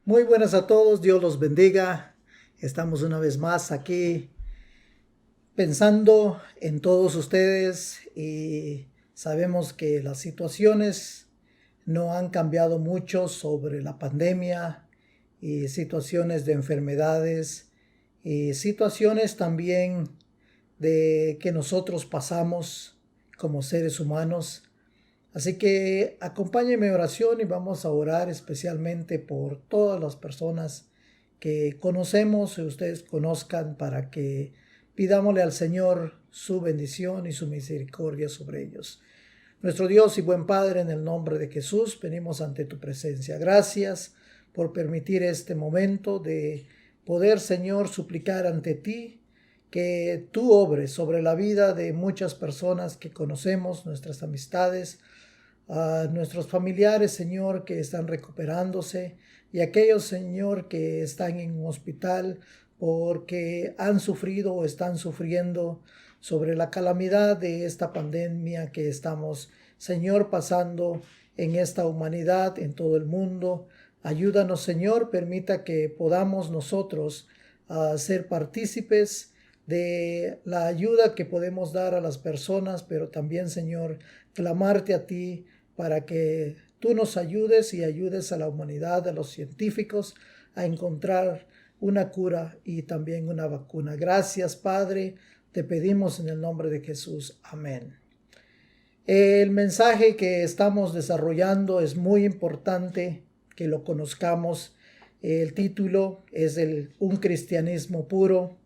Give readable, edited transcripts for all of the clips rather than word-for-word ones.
Muy buenas a todos, Dios los bendiga. Estamos una vez más aquí pensando en todos ustedes y sabemos que las situaciones no han cambiado mucho sobre la pandemia y situaciones de enfermedades y situaciones también de que nosotros pasamos como seres humanos. Así que acompáñenme en oración y vamos a orar especialmente por todas las personas que conocemos y ustedes conozcan para que pidámosle al Señor su bendición y su misericordia sobre ellos. Nuestro Dios y buen Padre, en el nombre de Jesús, venimos ante tu presencia. Gracias por permitir este momento de poder, Señor, suplicar ante ti que tú obres sobre la vida de muchas personas que conocemos, nuestras amistades, a nuestros familiares, Señor, que están recuperándose y aquellos, Señor, que están en un hospital porque han sufrido o están sufriendo sobre la calamidad de esta pandemia que estamos, Señor, pasando en esta humanidad, en todo el mundo. Ayúdanos, Señor, permita que podamos nosotros ser partícipes de la ayuda que podemos dar a las personas, pero también, Señor, clamarte a ti para que tú nos ayudes y ayudes a la humanidad, a los científicos, a encontrar una cura y también una vacuna. Gracias, Padre, te pedimos en el nombre de Jesús. Amén. El mensaje que estamos desarrollando es muy importante que lo conozcamos. El título es Un cristianismo puro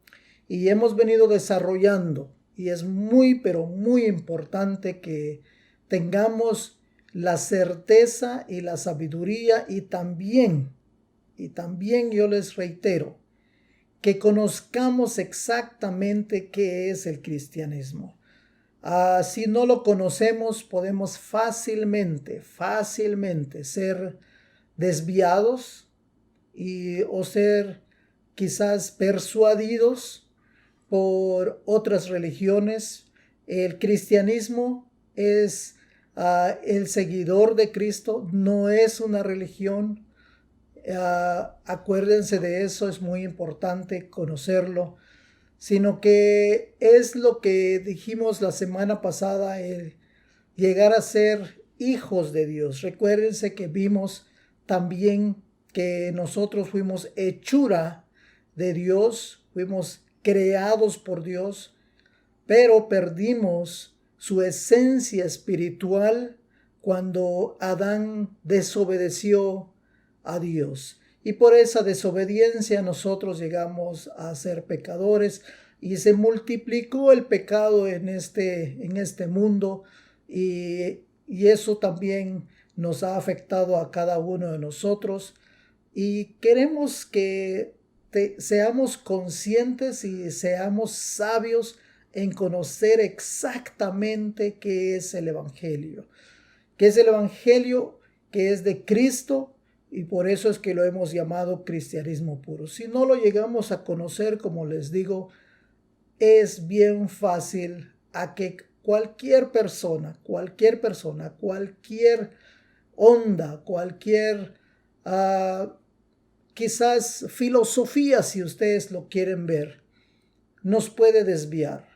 y hemos venido desarrollando y es muy, pero muy importante que tengamos la certeza y la sabiduría y también yo les reitero, que conozcamos exactamente qué es el cristianismo. Si no lo conocemos, podemos fácilmente ser desviados o ser quizás persuadidos por otras religiones. El cristianismo es el seguidor de Cristo, no es una religión. Acuérdense de eso, es muy importante conocerlo, sino que es lo que dijimos la semana pasada, el llegar a ser hijos de Dios. Recuérdense que vimos también que nosotros fuimos hechura de Dios, fuimos creados por Dios, pero perdimos su esencia espiritual cuando Adán desobedeció a Dios. Y por esa desobediencia nosotros llegamos a ser pecadores y se multiplicó el pecado en este mundo y eso también nos ha afectado a cada uno de nosotros y queremos que seamos conscientes y seamos sabios en conocer exactamente qué es el Evangelio. ¿Qué es el Evangelio? Que es de Cristo y por eso es que lo hemos llamado cristianismo puro. Si no lo llegamos a conocer, como les digo, es bien fácil a que cualquier persona, cualquier onda, cualquier quizás filosofía, si ustedes lo quieren ver, nos puede desviar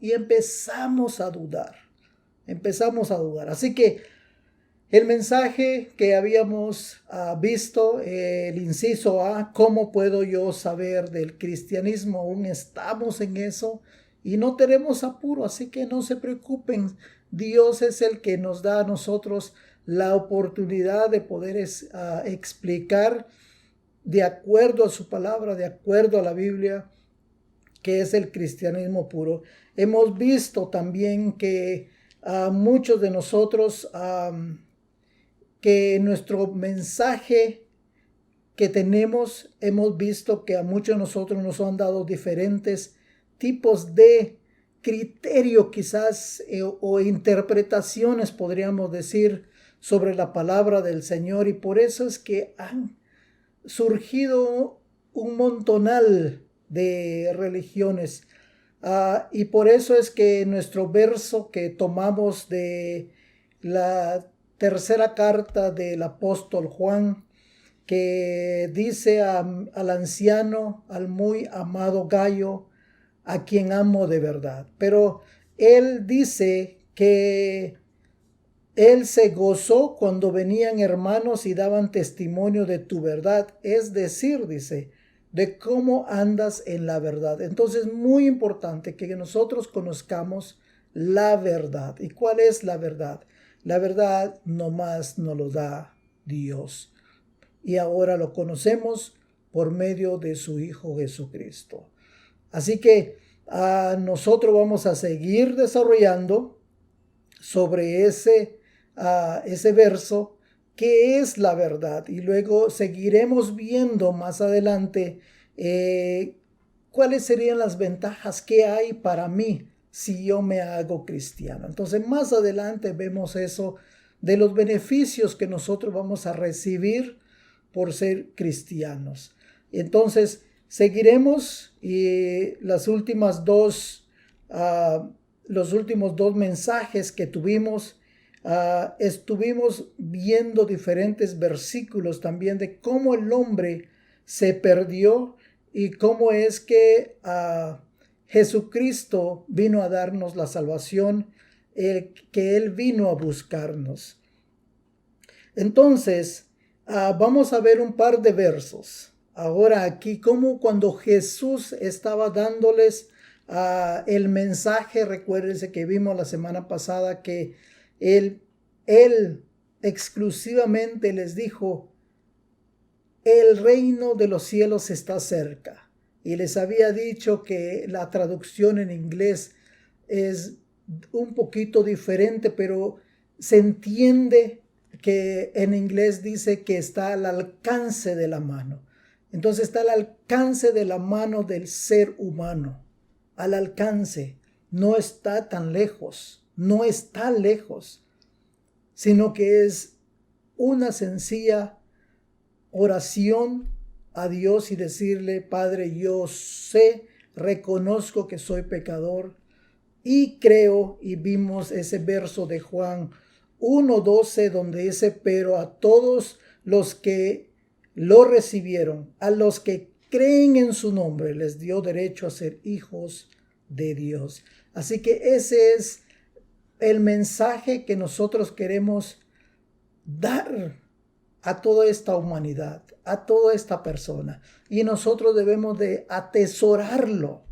y empezamos a dudar. Así que el mensaje que habíamos visto, el inciso A, ¿cómo puedo yo saber del cristianismo? Aún estamos en eso y no tenemos apuro, así que no se preocupen. Dios es el que nos da a nosotros la oportunidad de poder explicar de acuerdo a su palabra, de acuerdo a la Biblia, qué es el cristianismo puro. Hemos visto también que muchos de nosotros, que nuestro mensaje que tenemos, hemos visto que a muchos de nosotros nos han dado diferentes tipos de criterio quizás o interpretaciones, podríamos decir, sobre la palabra del Señor y por eso es que han surgido un montonal de religiones. Y por eso es que nuestro verso que tomamos de la tercera carta del apóstol Juan que dice al anciano, al muy amado Gayo, a quien amo de verdad. Pero él dice que él se gozó cuando venían hermanos y daban testimonio de tu verdad, es decir, dice, de cómo andas en la verdad. Entonces, muy importante que nosotros conozcamos la verdad. ¿Y cuál es la verdad? La verdad nomás nos lo da Dios. Y ahora lo conocemos por medio de su Hijo Jesucristo. Así que nosotros vamos a seguir desarrollando sobre ese verso, qué es la verdad, y luego seguiremos viendo más adelante cuáles serían las ventajas que hay para mí si yo me hago cristiano. Entonces más adelante vemos eso de los beneficios que nosotros vamos a recibir por ser cristianos. Entonces seguiremos y los últimos dos mensajes que tuvimos, estuvimos viendo diferentes versículos también de cómo el hombre se perdió y cómo es que Jesucristo vino a darnos la salvación, que Él vino a buscarnos. Entonces, vamos a ver un par de versos. Ahora aquí, como cuando Jesús estaba dándoles el mensaje, recuérdense que vimos la semana pasada que él exclusivamente les dijo, el reino de los cielos está cerca. Y les había dicho que la traducción en inglés es un poquito diferente, pero se entiende que en inglés dice que está al alcance de la mano. Entonces está al alcance de la mano del ser humano. Al alcance. No está tan lejos. No está lejos. Sino que es una sencilla oración a Dios y decirle, Padre, yo reconozco que soy pecador y creo, y vimos ese verso de Juan 1:12 donde dice, pero a todos los que lo recibieron, a los que creen en su nombre, les dio derecho a ser hijos de Dios. Así que ese es el mensaje que nosotros queremos dar a toda esta humanidad, a toda esta persona. Y nosotros debemos de atesorarlo.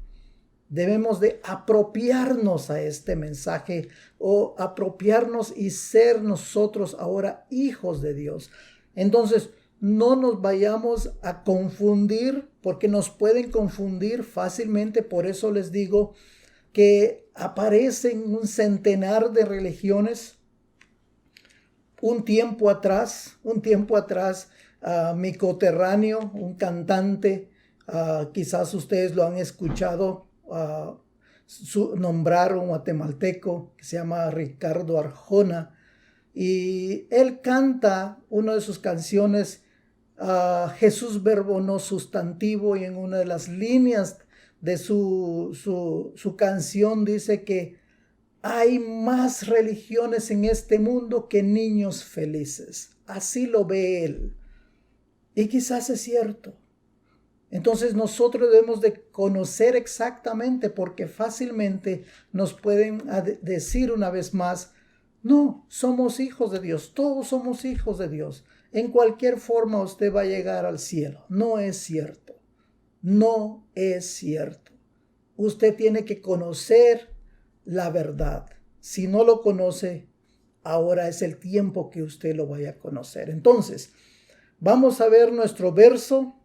Debemos de apropiarnos a este mensaje o apropiarnos y ser nosotros ahora hijos de Dios. Entonces, no nos vayamos a confundir porque nos pueden confundir fácilmente. Por eso les digo que aparecen un centenar de religiones. Un tiempo atrás, mi coterráneo, un cantante, quizás ustedes lo han escuchado, nombrar un guatemalteco que se llama Ricardo Arjona, y él canta una de sus canciones, Jesús verbo no sustantivo, y en una de las líneas de su canción dice que hay más religiones en este mundo que niños felices. Así lo ve él. Y quizás es cierto. Entonces nosotros debemos de conocer exactamente, porque fácilmente nos pueden decir una vez más, no, somos hijos de Dios, todos somos hijos de Dios. En cualquier forma usted va a llegar al cielo. No es cierto. No es cierto. Usted tiene que conocer la verdad. Si no lo conoce, ahora es el tiempo que usted lo vaya a conocer. Entonces, vamos a ver nuestro verso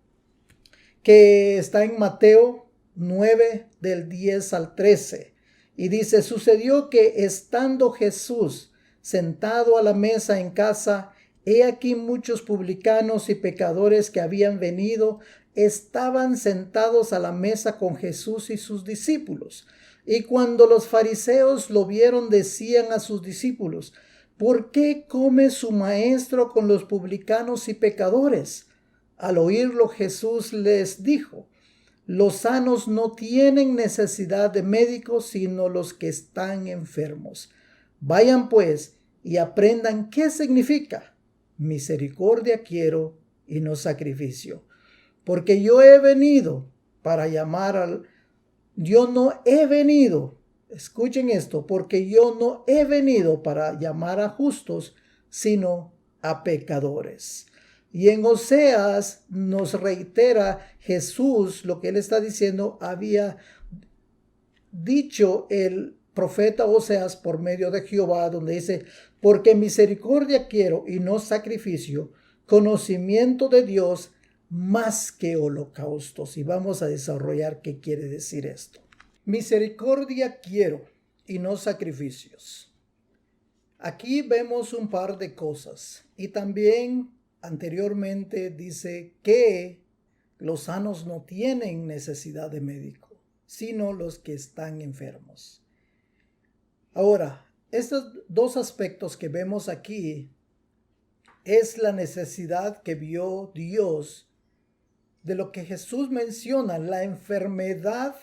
que está en Mateo 9 del 10 al 13. Y dice, sucedió que estando Jesús sentado a la mesa en casa, he aquí muchos publicanos y pecadores que habían venido, estaban sentados a la mesa con Jesús y sus discípulos. Y cuando los fariseos lo vieron, decían a sus discípulos, ¿por qué come su maestro con los publicanos y pecadores? Al oírlo, Jesús les dijo, los sanos no tienen necesidad de médicos, sino los que están enfermos. Vayan pues y aprendan qué significa misericordia quiero y no sacrificio. Porque yo he venido para llamar al... Yo no he venido, escuchen esto, porque yo no he venido para llamar a justos, sino a pecadores. Y en Oseas nos reitera Jesús lo que él está diciendo, había dicho el profeta Oseas por medio de Jehová, donde dice, porque misericordia quiero y no sacrificio, conocimiento de Dios más que holocaustos. Y vamos a desarrollar qué quiere decir esto. Misericordia quiero y no sacrificios. Aquí vemos un par de cosas. Y también anteriormente dice que los sanos no tienen necesidad de médico, sino los que están enfermos. Ahora, estos dos aspectos que vemos aquí es la necesidad que vio Dios de lo que Jesús menciona, la enfermedad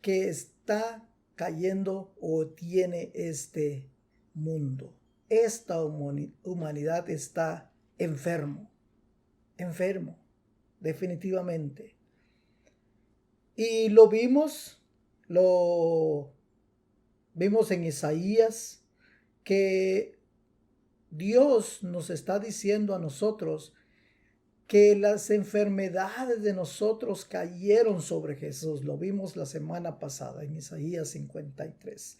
que está cayendo o tiene este mundo. Esta humanidad está enfermo, definitivamente. Y lo vimos en Isaías, que Dios nos está diciendo a nosotros que las enfermedades de nosotros cayeron sobre Jesús. Lo vimos la semana pasada en Isaías 53.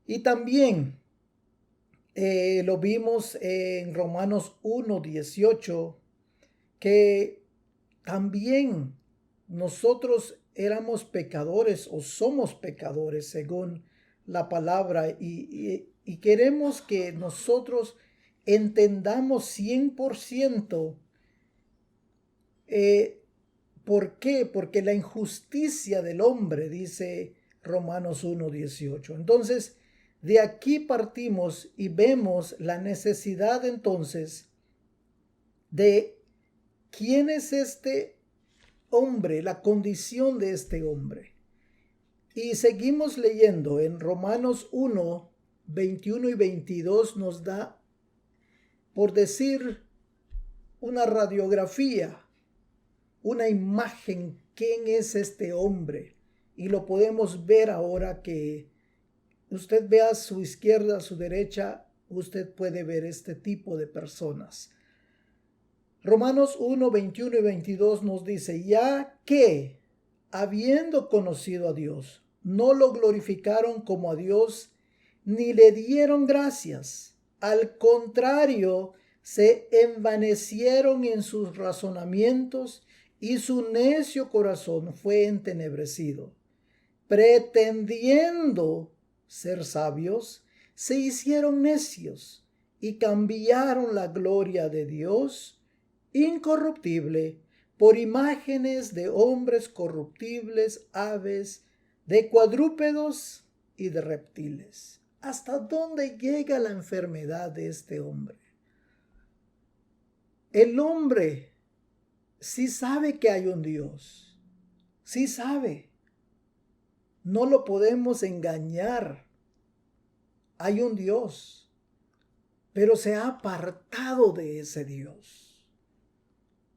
Y también lo vimos en Romanos 1:18, que también nosotros éramos pecadores o somos pecadores según la palabra y queremos que nosotros entendamos 100%. ¿Por qué? Porque la injusticia del hombre, dice Romanos 1:18. Entonces, de aquí partimos y vemos la necesidad entonces de quién es este hombre, la condición de este hombre. Y seguimos leyendo en Romanos 1:21 y 22 nos da, por decir, una radiografía, una imagen, quién es este hombre. Y lo podemos ver ahora que usted ve a su izquierda, a su derecha, usted puede ver este tipo de personas. Romanos 1:21 y 22 nos dice, ya que, habiendo conocido a Dios, no lo glorificaron como a Dios, ni le dieron gracias. Al contrario, se envanecieron en sus razonamientos y su necio corazón fue entenebrecido. Pretendiendo ser sabios, se hicieron necios y cambiaron la gloria de Dios incorruptible por imágenes de hombres corruptibles, aves, de cuadrúpedos y de reptiles. ¿Hasta dónde llega la enfermedad de este hombre? El hombre sí sabe que hay un Dios, sí sabe. No lo podemos engañar. Hay un Dios, pero se ha apartado de ese Dios.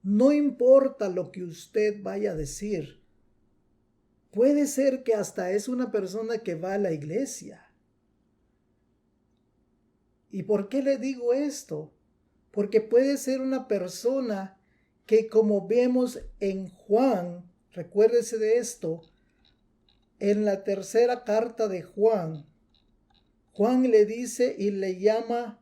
No importa lo que usted vaya a decir. Puede ser que hasta es una persona que va a la iglesia. ¿Y por qué le digo esto? Porque puede ser una persona que, como vemos en Juan, recuérdese de esto, en la tercera carta de Juan, Juan le dice y le llama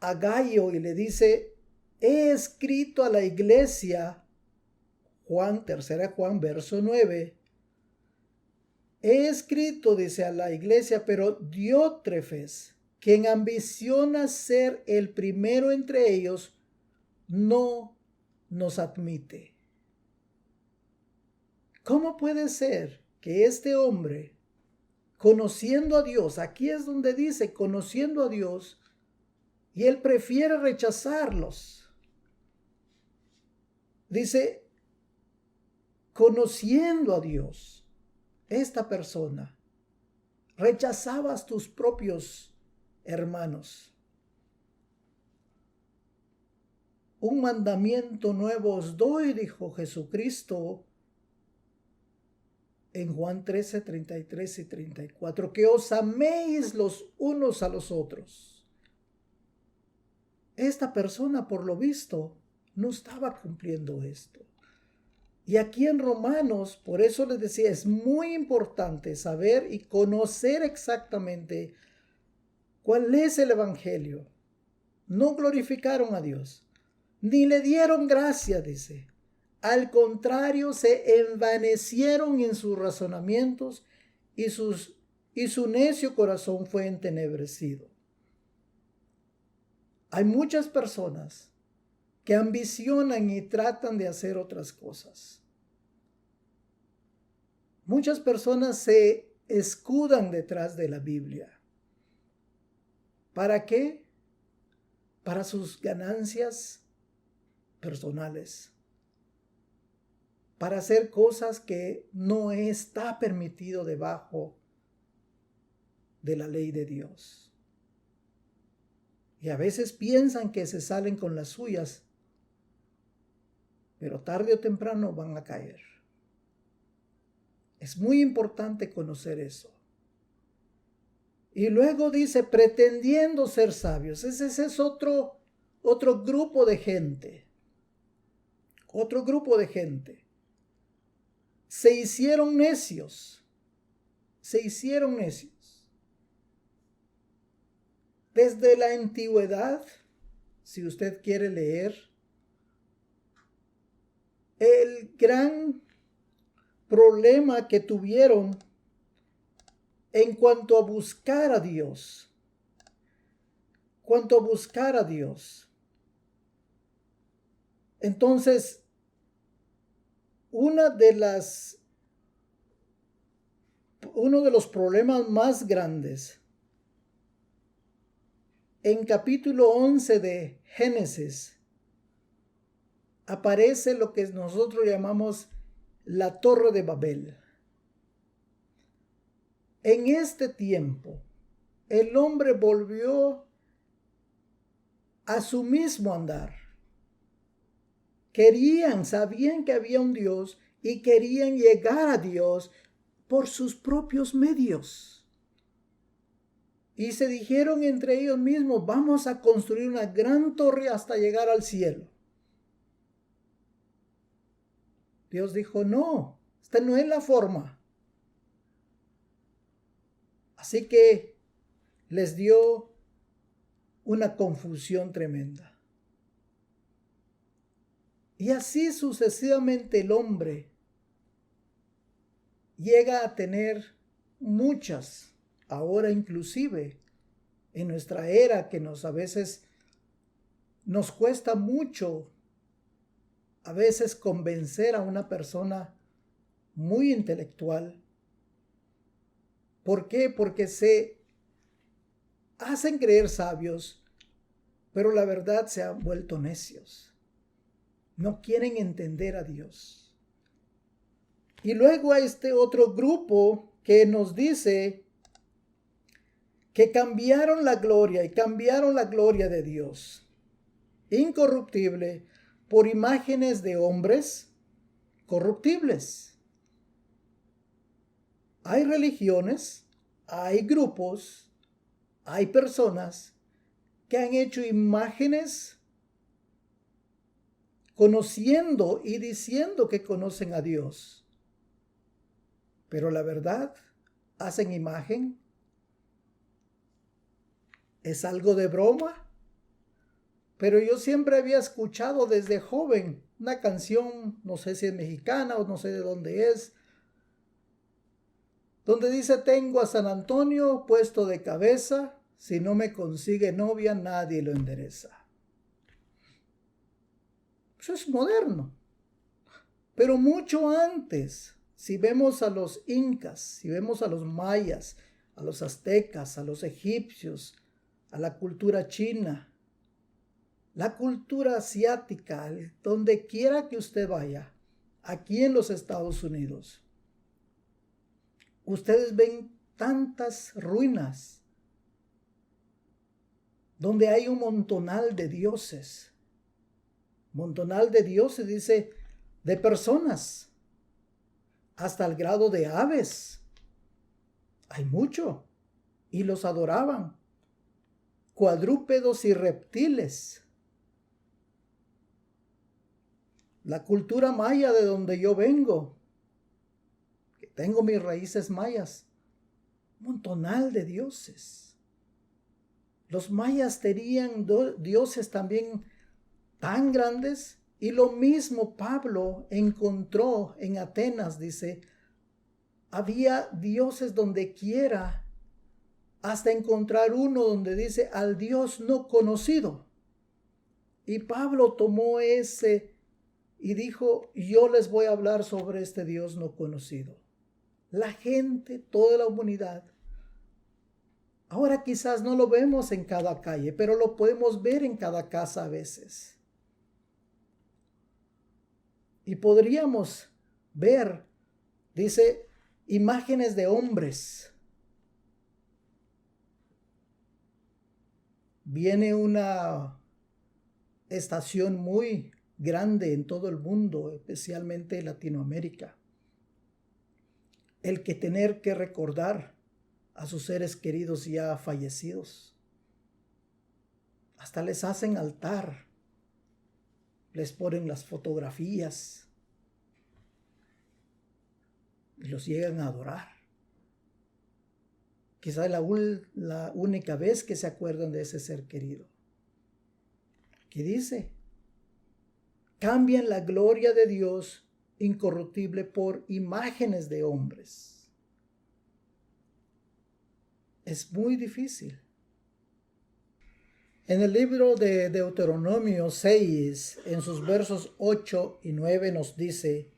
a Gallo y le dice, he escrito a la iglesia, tercera Juan, verso 9, he escrito, dice, a la iglesia, pero Diótrefes, quien ambiciona ser el primero entre ellos, no nos admite. ¿Cómo puede ser que este hombre, conociendo a Dios, aquí es donde dice conociendo a Dios, y él prefiere rechazarlos? Dice, conociendo a Dios, esta persona rechazabas tus propios hermanos. un mandamiento nuevo os doy, dijo Jesucristo en Juan 13, 33 y 34, que os améis los unos a los otros. Esta persona, por lo visto, no estaba cumpliendo esto. Y aquí en Romanos, por eso les decía, es muy importante saber y conocer exactamente cuál es el evangelio. No glorificaron a Dios, ni le dieron gracia, dice. Al contrario, se envanecieron en sus razonamientos y su necio corazón fue entenebrecido. Hay muchas personas que ambicionan y tratan de hacer otras cosas. Muchas personas se escudan detrás de la Biblia. ¿Para qué? Para sus ganancias personales. Para hacer cosas que no está permitido debajo de la ley de Dios. Y a veces piensan que se salen con las suyas, pero tarde o temprano van a caer. Es muy importante conocer eso. Y luego dice, pretendiendo ser sabios. Ese es otro grupo de gente. Otro grupo de gente. Se hicieron necios. Se hicieron necios. Desde la antigüedad, si usted quiere leer, el gran problema que tuvieron en cuanto a buscar a Dios. Entonces, uno de los problemas más grandes en capítulo 11 de Génesis aparece lo que nosotros llamamos la Torre de Babel. En este tiempo, el hombre volvió a su mismo andar. Sabían que había un Dios y querían llegar a Dios por sus propios medios. Y se dijeron entre ellos mismos, vamos a construir una gran torre hasta llegar al cielo. Dios dijo, no, esta no es la forma. Así que les dio una confusión tremenda. Y así sucesivamente el hombre llega a tener muchas, ahora inclusive en nuestra era que a veces nos cuesta mucho, a veces convencer a una persona muy intelectual. ¿Por qué? Porque se hacen creer sabios, pero la verdad se han vuelto necios. No quieren entender a Dios. Y luego a este otro grupo que nos dice que cambiaron la gloria de Dios, incorruptible, por imágenes de hombres corruptibles. Hay religiones, hay grupos, hay personas que han hecho imágenes conociendo y diciendo que conocen a Dios. Pero la verdad, hacen imagen. ¿Es algo de broma? Pero yo siempre había escuchado desde joven una canción, no sé si es mexicana o no sé de dónde es, donde dice, tengo a San Antonio puesto de cabeza, si no me consigue novia nadie lo endereza. Eso es moderno. Pero mucho antes, si vemos a los incas, si vemos a los mayas, a los aztecas, a los egipcios, a la cultura china, la cultura asiática, donde quiera que usted vaya, aquí en los Estados Unidos, ustedes ven tantas ruinas donde hay un montonal de dioses. montonal de dioses, dice, de personas, hasta el grado de aves. Hay mucho. Y los adoraban. Cuadrúpedos y reptiles. La cultura maya de donde yo vengo, que tengo mis raíces mayas, montonal de dioses. Los mayas tenían dioses también tan grandes, y lo mismo Pablo encontró en Atenas, dice, había dioses donde quiera, hasta encontrar uno donde dice al Dios no conocido. Y Pablo tomó ese y dijo, yo les voy a hablar sobre este Dios no conocido. La gente, toda la humanidad. Ahora quizás no lo vemos en cada calle, pero lo podemos ver en cada casa a veces. Y podríamos ver, dice, imágenes de hombres. Viene una estación muy grande en todo el mundo, especialmente en Latinoamérica. El que tener que recordar a sus seres queridos ya fallecidos. Hasta les hacen altar. Les ponen las fotografías. Y los llegan a adorar. Quizá la única vez que se acuerdan de ese ser querido. ¿Qué dice? Cambian la gloria de Dios incorruptible por imágenes de hombres. Es muy difícil. En el libro de Deuteronomio 6, en sus versos 8 y 9 nos dice,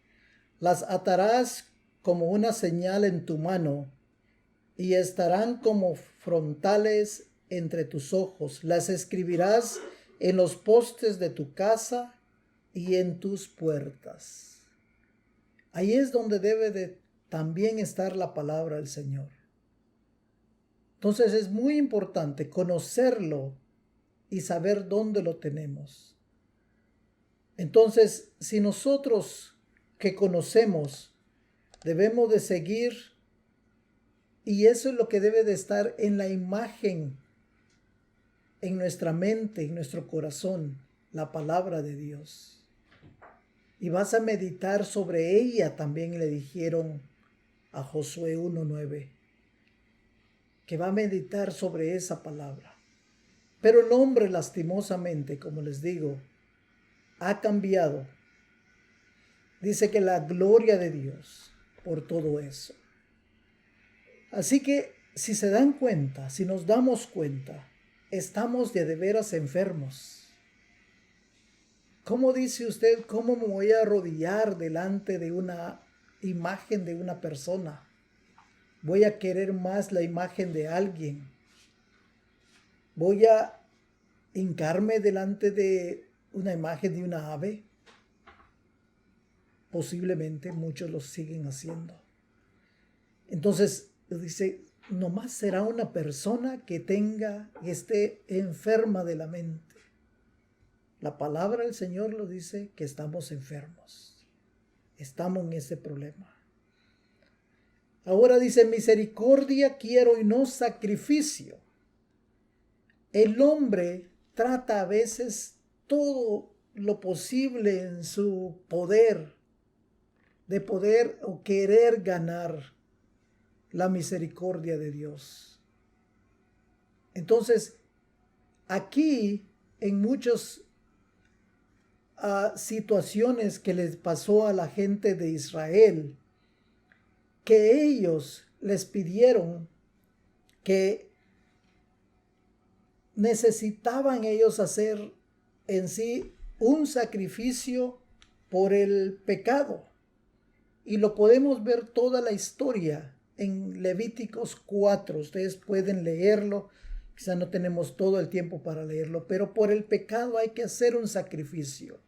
las atarás como una señal en tu mano y estarán como frontales entre tus ojos. Las escribirás en los postes de tu casa y en tus puertas. Ahí es donde debe de también estar la palabra del Señor. Entonces es muy importante conocerlo y saber dónde lo tenemos. Entonces, si nosotros que conocemos debemos de seguir, y eso es lo que debe de estar en la imagen, en nuestra mente, en nuestro corazón, la palabra de Dios. Y vas a meditar sobre ella, también le dijeron a Josué 1:9, que va a meditar sobre esa palabra. Pero el hombre, lastimosamente, como les digo, ha cambiado. Dice que la gloria de Dios por todo eso. Así que si se dan cuenta, si nos damos cuenta, estamos de veras enfermos. ¿Cómo dice usted, cómo me voy a arrodillar delante de una imagen de una persona? Voy a querer más la imagen de alguien. Voy a hincarme delante de una imagen de una ave. Posiblemente muchos lo siguen haciendo. Entonces dice, nomás será una persona que esté enferma de la mente. La palabra del Señor lo dice que estamos enfermos. Estamos en ese problema. Ahora dice, misericordia quiero y no sacrificio. El hombre trata a veces todo lo posible en su poder, de poder o querer ganar la misericordia de Dios. Entonces, aquí en muchas situaciones que les pasó a la gente de Israel, que ellos les pidieron que necesitaban ellos hacer en sí un sacrificio por el pecado. Y lo podemos ver toda la historia en Levíticos 4. Ustedes pueden leerlo. Quizá no tenemos todo el tiempo para leerlo, pero por el pecado hay que hacer un sacrificio.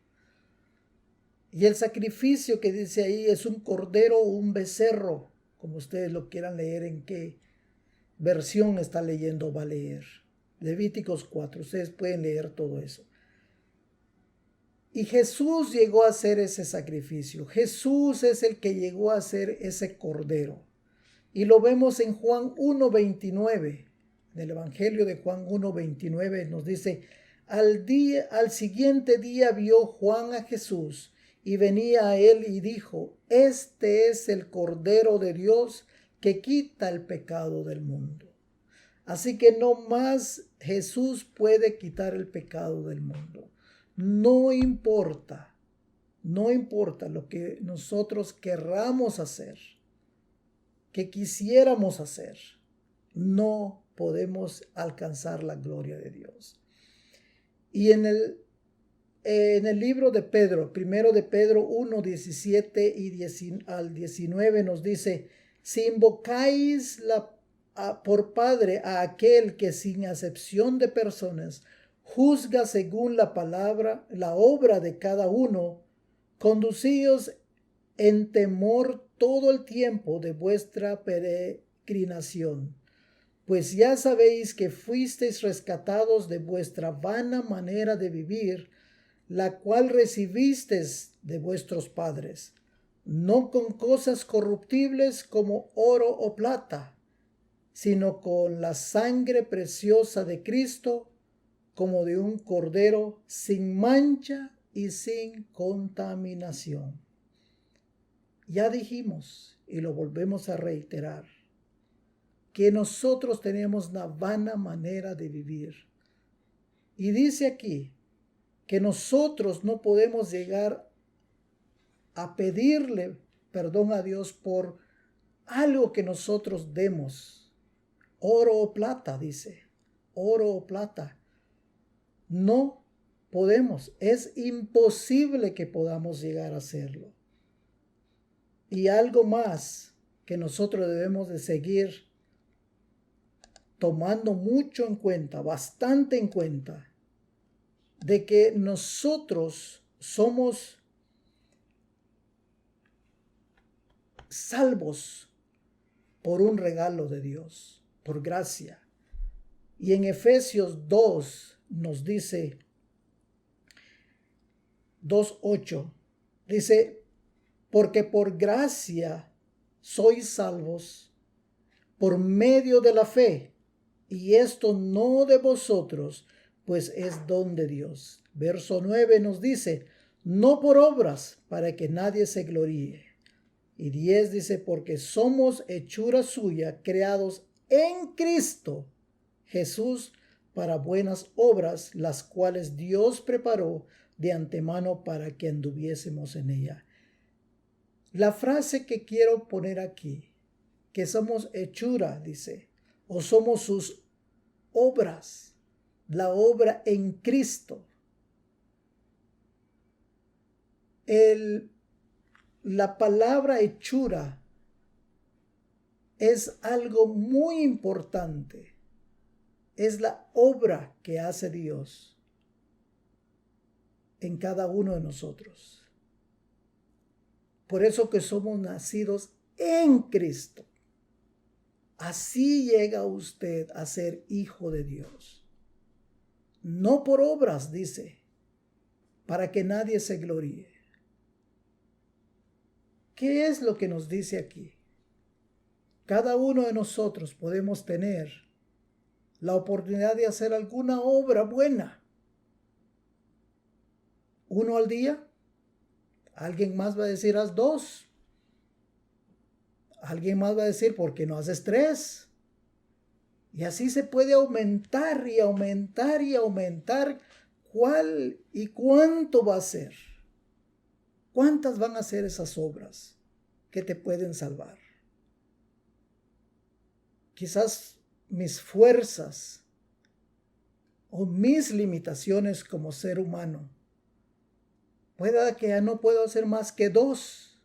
Y el sacrificio que dice ahí es un cordero o un becerro, como ustedes lo quieran leer, en qué versión está leyendo, va a leer. Levíticos 4, ustedes pueden leer todo eso. Y Jesús llegó a hacer ese sacrificio. Jesús es el que llegó a hacer ese cordero. Y lo vemos en Juan 1:29. En el Evangelio de Juan 1:29 nos dice, al siguiente día vio Juan a Jesús y venía a él y dijo, este es el Cordero de Dios que quita el pecado del mundo. Así que no más Jesús puede quitar el pecado del mundo. No importa lo que nosotros querramos hacer, que quisiéramos hacer, no podemos alcanzar la gloria de Dios. Y en el libro de Pedro, primero de Pedro 1, 17 al 19 nos dice, si invocáis por Padre a aquel que sin acepción de personas juzga según la obra de cada uno, conducíos en temor todo el tiempo de vuestra peregrinación, pues ya sabéis que fuisteis rescatados de vuestra vana manera de vivir, la cual recibisteis de vuestros padres, no con cosas corruptibles como oro o plata, sino con la sangre preciosa de Cristo, como de un cordero sin mancha y sin contaminación. Ya dijimos, y lo volvemos a reiterar, que nosotros tenemos una vana manera de vivir. Y dice aquí que nosotros no podemos llegar a pedirle perdón a Dios por algo que nosotros demos. Oro o plata, dice. Oro o plata. No podemos. Es imposible que podamos llegar a hacerlo. Y algo más que nosotros debemos de seguir tomando mucho en cuenta, bastante en cuenta, de que nosotros somos salvos por un regalo de Dios, por gracia. Y en Efesios 2 nos dice, 2:8, dice, porque por gracia sois salvos por medio de la fe, y esto no de vosotros, pues es don de Dios. Verso 9 nos dice, no por obras, para que nadie se gloríe. Y 10 dice, porque somos hechura suya, creados en Cristo Jesús para buenas obras, las cuales Dios preparó de antemano para que anduviésemos en ella. La frase que quiero poner aquí, que somos hechura, dice, o somos sus obras, la obra en Cristo. La palabra hechura es algo muy importante. Es la obra que hace Dios en cada uno de nosotros. Por eso que somos nacidos en Cristo. Así llega usted a ser hijo de Dios. No por obras, dice, para que nadie se gloríe. ¿Qué es lo que nos dice aquí? Cada uno de nosotros podemos tener la oportunidad de hacer alguna obra buena. Uno al día. Alguien más va a decir, haz 2. Alguien más va a decir, ¿por qué no haces 3? Y así se puede aumentar y aumentar y aumentar. ¿Cuál y cuánto va a ser? ¿Cuántas van a ser esas obras que te pueden salvar? Quizás mis fuerzas o mis limitaciones como ser humano, pueda que ya no puedo hacer más que 2.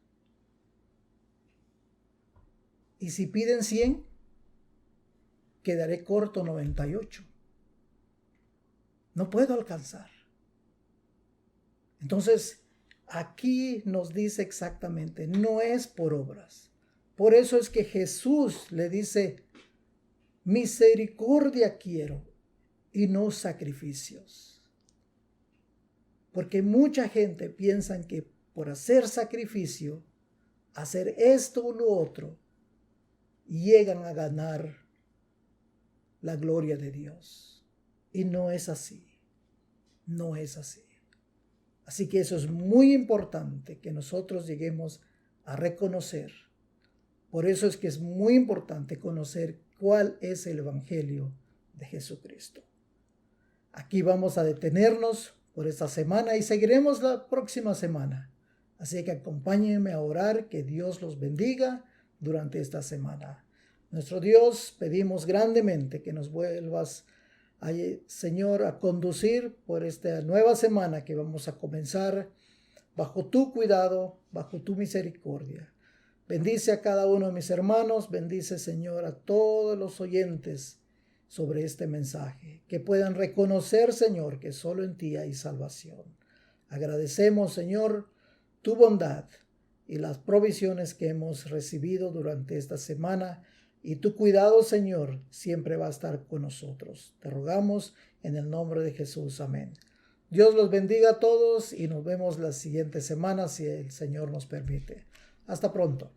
Y si piden 100, quedaré corto 98. No puedo alcanzar. Entonces, aquí nos dice exactamente, no es por obras. Por eso es que Jesús le dice, misericordia quiero y no sacrificios. Porque mucha gente piensa que por hacer sacrificio, hacer esto o lo otro, llegan a ganar la gloria de Dios. Y no es así. No es así. Así que eso es muy importante que nosotros lleguemos a reconocer. Por eso es que es muy importante conocer cuál es el Evangelio de Jesucristo. Aquí vamos a detenernos por esta semana y seguiremos la próxima semana. Así que acompáñenme a orar, que Dios los bendiga durante esta semana. Nuestro Dios, pedimos grandemente que nos vuelvas, Señor, a conducir por esta nueva semana que vamos a comenzar bajo tu cuidado, bajo tu misericordia. Bendice a cada uno de mis hermanos, bendice, Señor, a todos los oyentes sobre este mensaje, que puedan reconocer, Señor, que solo en ti hay salvación. Agradecemos, Señor, tu bondad y las provisiones que hemos recibido durante esta semana, y tu cuidado, Señor, siempre va a estar con nosotros. Te rogamos en el nombre de Jesús. Amén. Dios los bendiga a todos y nos vemos la siguiente semana si el Señor nos permite. Hasta pronto.